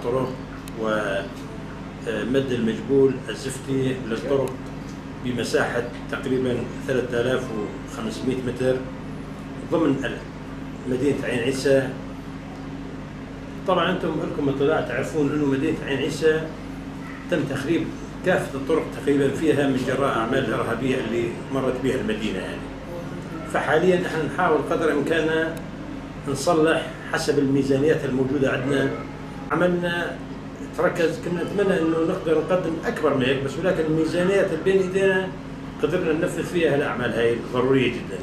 طرق ومد المجبول الزفتي للطرق بمساحة تقريبا 3500 متر ضمن مدينة عين عيسى. طبعا انتم لكم اطلاع تعرفون انه مدينة عين عيسى تم تخريب كافة الطرق تقريبا فيها من جراء اعمال الارهابية اللي مرت بها المدينة يعني. فحاليا احنا نحاول قدر الامكان نصلح حسب الميزانيات الموجودة عندنا. عملنا كنا نتمنى انه نقدر نقدم اكبر من هيك، بس ولكن الميزانيات اللي بين ايدينا قدرنا ننفذ فيها الاعمال هاي الضرورية جدا.